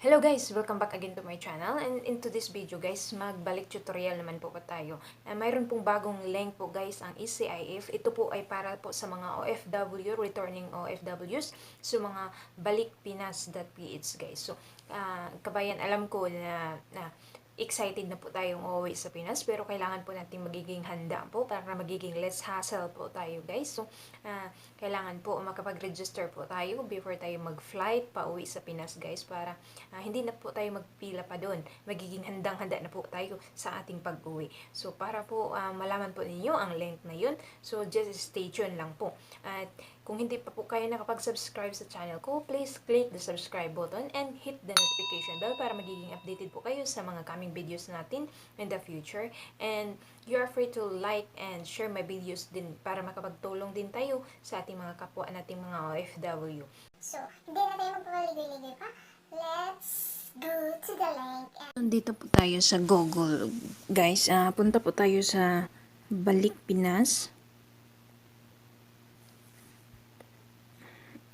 Hello guys! Welcome back again to my channel, and into this video guys, magbalik tutorial naman po tayo. Mayroon pong bagong link po guys ang E-CIF. Ito po ay para po sa mga OFW, returning OFWs, so mga Balikpinas.ph guys. So, kabayan, alam ko na excited na po tayong uuwi sa Pinas, pero kailangan po natin magiging handa po para magiging less hassle po tayo guys. So, kailangan po makapag-register po tayo before tayo mag-flight pauwi sa Pinas guys, para hindi na po tayo magpila pa doon. Magiging handang-handa na po tayo sa ating pag-uwi. So, para po malaman po ninyo ang link na yun, so just stay tuned lang po. At kung hindi pa po kayo nakapag-subscribe sa channel ko, please click the subscribe button and hit the notification bell para magiging updated po kayo sa mga coming videos natin in the future. And you are free to like and share my videos din para makapagtulong din tayo sa ating mga kapwa nating mga OFW. So, hindi na tayo magpapaligoy-ligoy pa. Let's go to the link. Dito po tayo sa Google, guys. Punta po tayo sa Balikpinas.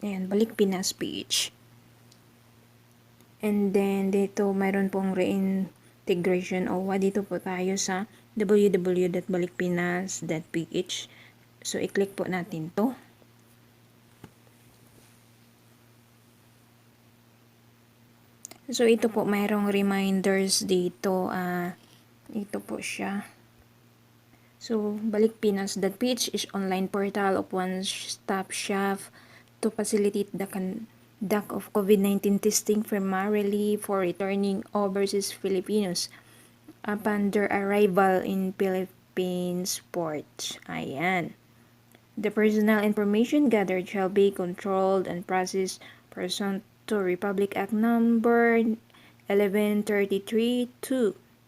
Ayan, Balikpinas page. And then, dito, mayroon pong reintegration OWA. Dito po tayo sa www.balikpinas.ph. So, i-click po natin to. So, ito po, mayroong reminders dito. Ito po siya. So, Balikpinas.ph is online portal of one-stop shop to facilitate the conduct of COVID-19 testing primarily for returning overseas Filipinos upon their arrival in Philippines ports. Ayan. The personal information gathered shall be controlled and processed pursuant to Republic Act number 1133-2,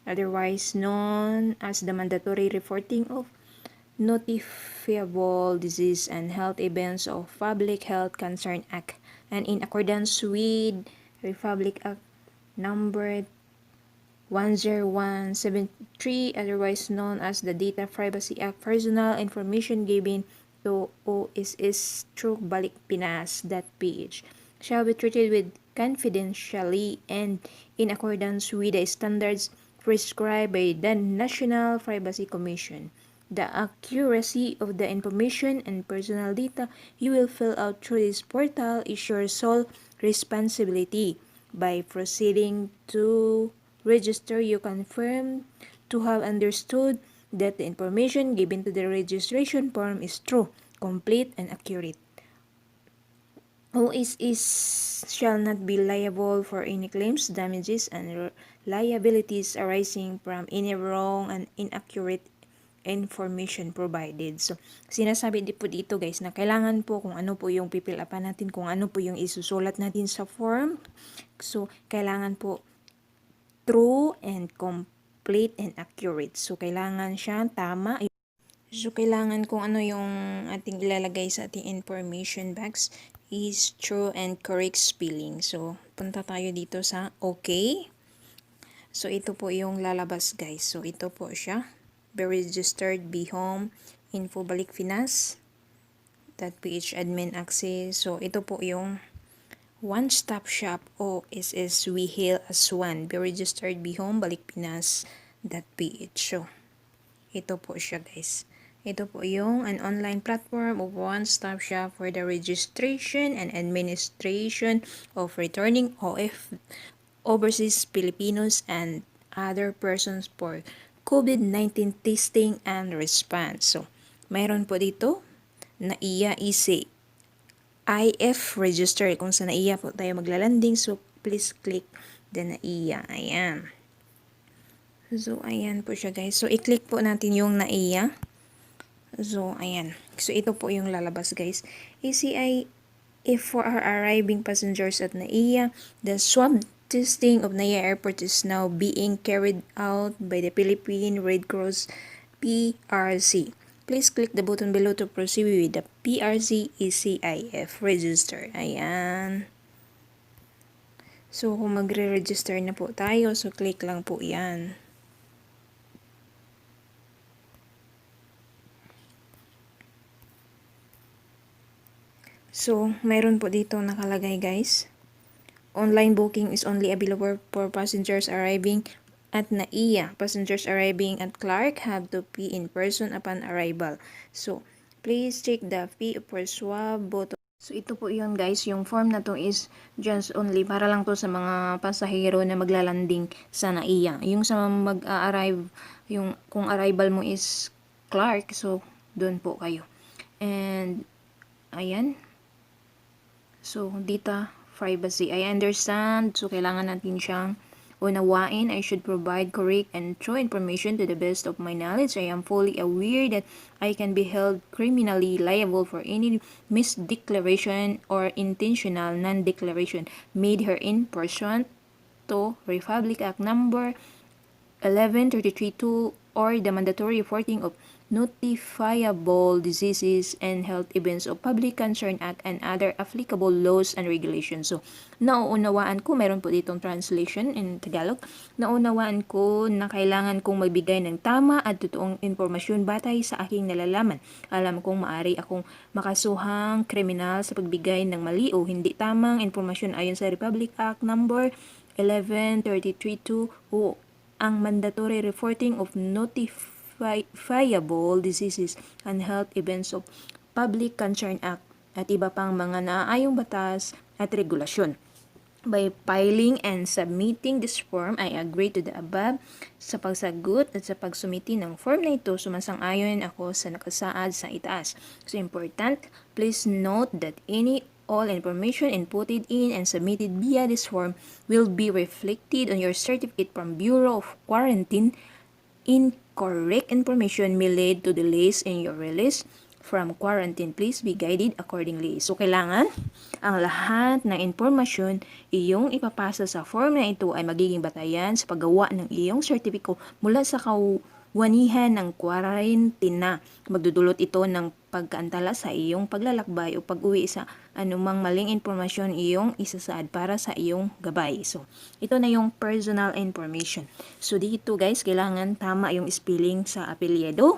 otherwise known as the Mandatory Reporting of Notifiable Disease and Health Events of Public Health Concern Act, and in accordance with Republic Act number 10173, otherwise known as the Data Privacy Act, personal information given to OSS through Balikpinas.ph shall be treated with confidentially and in accordance with the standards prescribed by the National Privacy Commission. The accuracy of the information and personal data you will fill out through this portal is your sole responsibility. By proceeding to register, you confirm to have understood that the information given to the registration form is true, complete, and accurate. OSS shall not be liable for any claims, damages, and liabilities arising from any wrong and inaccurate information provided. So, sinasabi din po dito guys na kailangan po kung ano po yung pipil upan natin, kung ano po yung isusulat natin sa form. So, kailangan po true and complete and accurate. So, kailangan siya tama. So, kailangan kung ano yung ating ilalagay sa ating information box is true and correct spelling. So, punta tayo dito sa OK. So, ito po yung lalabas guys. So, ito po siya. Be registered, be home, info Balikpinas, .ph admin access. So, ito po yung one-stop shop OSS we hail as one. Be registered, be home, Balikpinas.ph. So, ito po siya guys. Ito po yung an online platform of one-stop shop for the registration and administration of returning overseas Filipinos and other persons for COVID-19 testing and response. So, mayroon po dito NAIA E-CIF register. Kung sa NAIA po tayo maglalanding, so please click the NAIA. Ayan. So, ayan po siya guys. So, i-click po natin yung NAIA. So, ayan. So, ito po yung lalabas guys. E-CIF for our arriving passengers at NAIA, the swab testing of NAIA Airport is now being carried out by the Philippine Red Cross PRC. Please click the button below to proceed with the PRC E-CIF register. Ayan. So, kung magre-register na po tayo, so click lang po yan. So, mayroon po dito nakalagay guys. Online booking is only available for passengers arriving at NAIA. Passengers arriving at Clark have to pay in person upon arrival. So, please check the fee for swab button. So, ito po yun guys. Yung form na to is just only para lang to sa mga pasahero na maglalanding sa NAIA. Yung sa mag-arrive, yung kung arrival mo is Clark, so doon po kayo. And, ayan. So, data privacy. I understand. So, kailangan natin siyang unawain. I should provide correct and true information to the best of my knowledge. I am fully aware that I can be held criminally liable for any misdeclaration or intentional non-declaration made here in pursuant to Republic Act number 1133-2 or the mandatory reporting of notifiable diseases and health events of Public Concern Act and other applicable laws and regulations. So, nauunawaan ko, meron po ditong translation in Tagalog, nauunawaan ko na kailangan kong magbigay ng tama at totoong impormasyon batay sa aking nalalaman. Alam kong maari akong makasuhang kriminal sa pagbigay ng mali o hindi tamang impormasyon ayon sa Republic Act number 1133-2 o ang mandatory reporting of notifiable diseases and health events of Public Concern Act at iba pang mga naaayong batas at regulasyon. By filing and submitting this form, I agree to the above. Sa pagsagot at sa pagsumiti ng form na ito, sumasang-ayon ako sa nakasaad sa itaas. So important, please note that all information inputted in and submitted via this form will be reflected on your certificate from Bureau of Quarantine. Incorrect information may lead to delays in your release from quarantine. Please be guided accordingly. So, kailangan ang lahat ng impormasyon iyong ipapasa sa form na ito ay magiging batayan sa paggawa ng iyong sertipiko mula sa kawanihan ng kwarantina. Magdudulot ito ng pagkaantala sa iyong paglalakbay o pag-uwi sa anumang maling impormasyon iyong isasaad para sa iyong gabay. So, ito na yung personal information. So, dito guys, kailangan tama yung spelling sa apelyido.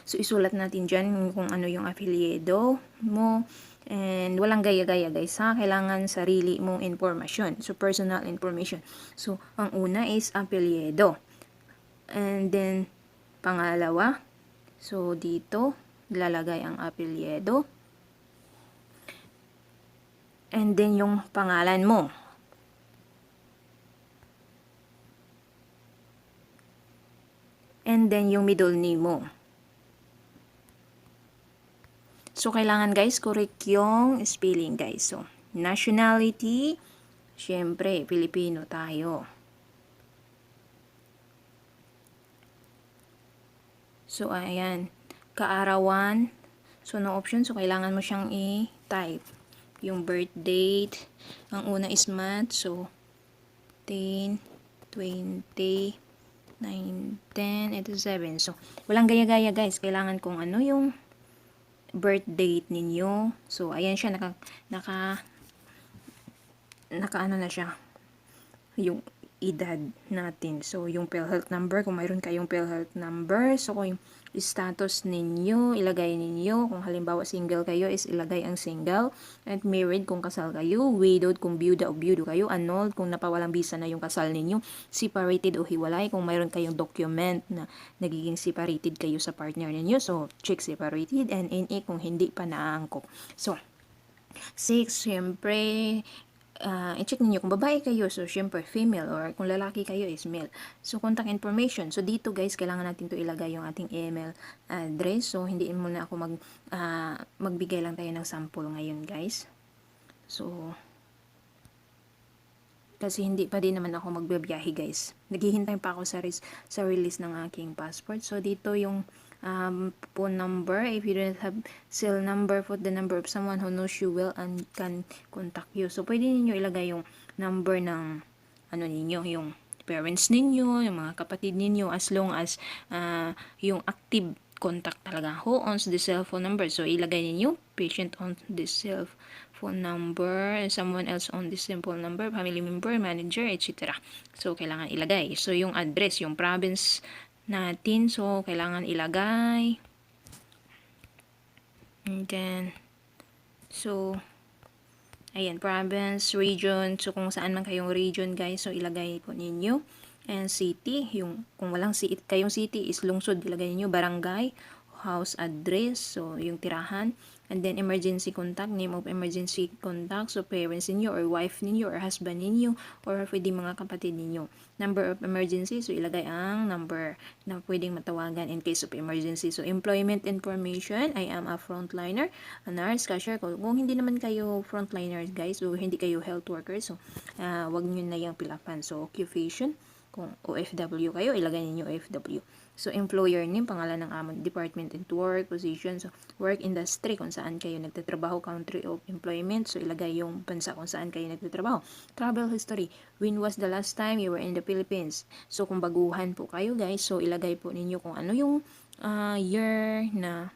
So, isulat natin dyan kung ano yung apelyido mo. And walang gaya-gaya guys ha. Kailangan sarili mong informasyon. So, personal information. So, ang una is apelyido. And then, pangalawa. So, dito, lalagay ang apelyido. And then, yung pangalan mo. And then, yung middle name mo. So, kailangan guys, correct yung spelling guys. So, nationality, syempre, Pilipino tayo. So, ayan. Kaarawan. So, no option. So, kailangan mo siyang i-type. Yung birth date. Ang una is month. So, 10, 20, 9, 10, ito 7. So, walang gaya-gaya guys. Kailangan kung ano yung birth date ninyo. So, ayan siya, naka ano na siya, yung edad natin. So, yung PhilHealth number, kung mayroon kayong PhilHealth number. So, kung yung status ninyo, ilagay ninyo. Kung halimbawa single kayo, is ilagay ang single. At married, kung kasal kayo. Widowed, kung byuda o byudo kayo. Annulled, kung napawalang bisa na yung kasal ninyo. Separated o hiwalay, kung mayroon kayong document na nagiging separated kayo sa partner ninyo. So, check separated. And NA, kung hindi pa naaangkop. So, 6, syempre, i-check ninyo kung babae kayo, so syempre female, or kung lalaki kayo is male. So, contact information. So, dito guys, kailangan natin to ilagay yung ating email address. So, hindi muna ako magbigay lang tayo ng sample ngayon guys. So, kasi hindi pa din naman ako magbabiyahe guys. Naghihintay pa ako sa release ng aking passport. So, dito yung phone number. If you don't have cell number, put the number of someone who knows you well and can contact you. So, pwede niyo ilagay yung number ng ano ninyo, yung parents ninyo, yung mga kapatid ninyo, as long as yung active contact talaga. Who owns the cell phone number? So, ilagay ninyo, patient on the cell phone number, someone else on the cell phone number, family member, manager, etc. So, kailangan ilagay. So, yung address, yung province natin. So, kailangan ilagay. And then, so, Ayan, province, region. So, kung saan man kayong region, guys, so ilagay po ninyo. And city, yung kung walang city, kayong city is lungsod, ilagay niyo barangay, house address, so yung tirahan, and then emergency contact, name of emergency contact, so parents ninyo or wife ninyo or husband ninyo or pwede mga kapatid ninyo. Number of emergency, so ilagay ang number na pwedeng matawagan in case of emergency. So employment information, I am a frontliner, a nurse, cashier. Kung hindi naman kayo frontliners, guys, so hindi kayo health workers, so wag niyo na yung pilapan. So occupation, kung OFW kayo, ilagay niyo OFW. So, employer name, pangalan ng amo, department and work, position, so work industry, kung saan kayo nagtatrabaho, country of employment, so ilagay yung bansa kung saan kayo nagtatrabaho. Travel history, when was the last time you were in the Philippines? So, kung baguhan po kayo, guys, so ilagay po ninyo kung ano yung year na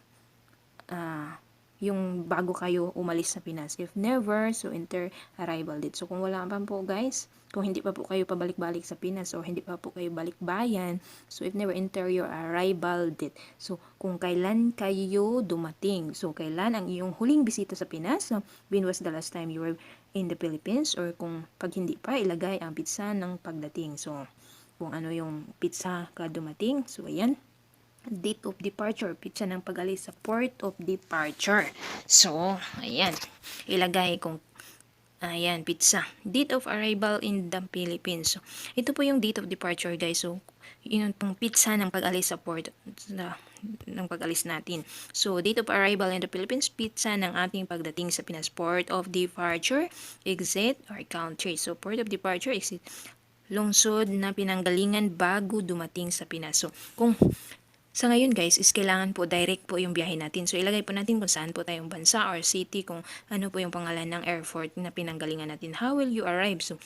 yung bago kayo umalis sa Pinas. If never, so enter arrival date. So, kung wala pa po, guys, kung hindi pa po kayo pabalik-balik sa Pinas or hindi pa po kayo balikbayan, so if never, enter your arrival date. So, kung kailan kayo dumating. So, kailan ang iyong huling bisita sa Pinas? So, when was the last time you were in the Philippines? Or kung pag hindi pa, ilagay ang pizza ng pagdating. So, kung ano yung pizza ka dumating. So, ayan. Date of departure, pizza ng pag-alis sa port of departure. So, ayan. Ilagay kung ayan, pizza. Date of arrival in the Philippines. So, ito po yung date of departure, guys. So, yun pong pizza ng pag-alis sa port ng pag-alis natin. So, date of arrival in the Philippines, pizza ng ating pagdating sa Pinas. Port of departure, exit or country. So, port of departure, exit, lungsod na pinanggalingan bago dumating sa Pinas. So, kung sa ngayon, guys, is kailangan po direct po yung biyahe natin. So, ilagay po natin kung saan po tayong bansa or city, kung ano po yung pangalan ng airport na pinanggalingan natin. How will you arrive? So,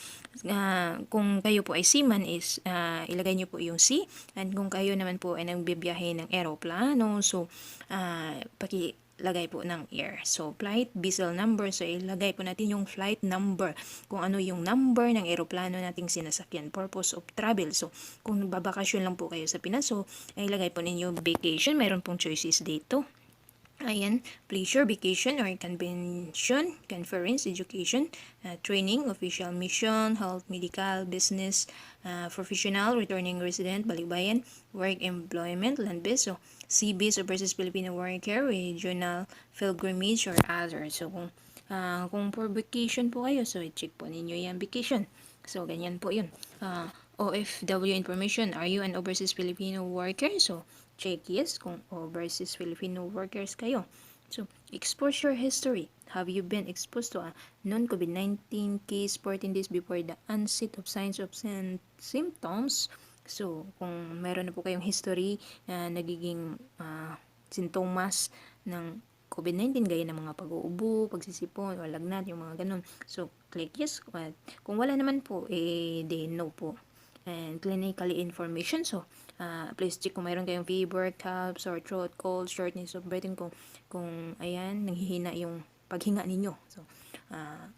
kung kayo po ay seaman is ilagay nyo po yung sea. And kung kayo naman po ay nagbibiyahe ng aeroplano, so pakilagay po ng air. So, flight, vessel number. So, ilagay po natin yung flight number. Kung ano yung number ng aeroplano nating sinasakyan. Purpose of travel. So, kung babakasyon lang po kayo sa Pinas, so, ilagay po ninyo vacation. Mayroon pong choices dito. Ayan, pleasure, vacation, or convention, conference, education, training, official mission, health, medical, business, professional, returning resident, balikbayan, work, employment, land-based, so sea-based, overseas Filipino worker, regional, pilgrimage, or other. So, kung for vacation po kayo, so i-check po ninyo yan, vacation. So, ganyan po yun. OFW information, are you an overseas Filipino worker? So, check yes kung overseas Filipino workers kayo. So, exposure history. Have you been exposed to a non-COVID-19 case 14 days before the onset of signs of symptoms? So, kung meron na po kayong history na nagiging sintomas ng COVID-19, gaya ng mga pag-uubo, pagsisipon, o lagnat, yung mga ganun. So, click yes. Kung wala naman po, di no po. And clinically information. So, please check kung mayroon kayong fever, cough, sore throat, cold, shortness of breathing, kung ayan, nanghihina yung paghinga ninyo.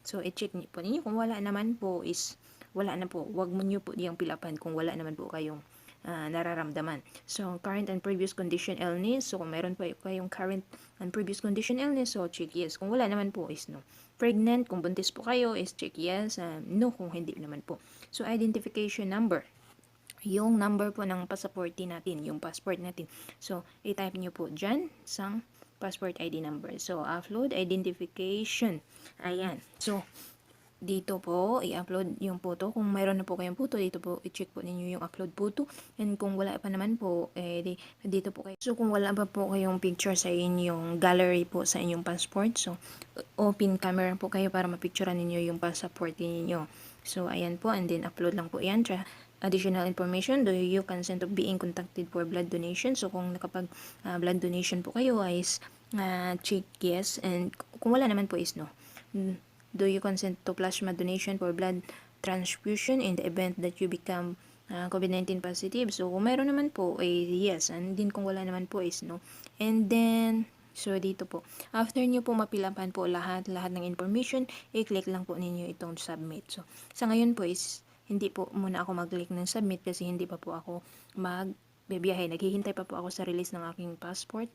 So i-check po ninyo. Kung wala naman po is, wala na po. Huwag mo nyo po diyang pilapan kung wala naman po kayong nararamdaman. So, current and previous condition illness. So, kung meron pa kayong current and previous condition illness, so check yes. Kung wala naman po is no. Pregnant, kung buntis po kayo, is check yes. No, kung hindi naman po. So, identification number. Yung number po ng passport natin, yung passport natin. So, i-type nyo po dyan sa passport ID number. So, upload identification. Ayan. So, dito po, i-upload yung photo. Kung mayroon na po kayong photo, dito po, i-check po ninyo yung upload photo. And kung wala pa naman po, dito po kayo. So, kung wala pa po kayong picture sa inyong gallery po sa inyong passport, so, open camera po kayo para mapicturean ninyo yung passport ninyo. So, ayan po. And then, upload lang po yan. Additional information, do you consent of being contacted for blood donation? So, kung nakapag blood donation po kayo, is check yes. And kung wala naman po is no. Do you consent to plasma donation for blood transfusion in the event that you become COVID-19 positive? So, kung meron naman po, yes. And then, kung wala naman po is no. And then, so, dito po. After nyo po mapilapan po lahat ng information, i-click lang po ninyo itong submit. So, sa ngayon po is, hindi po muna ako mag-click ng submit kasi hindi pa po ako magbibiyahe. Naghihintay pa po ako sa release ng aking passport.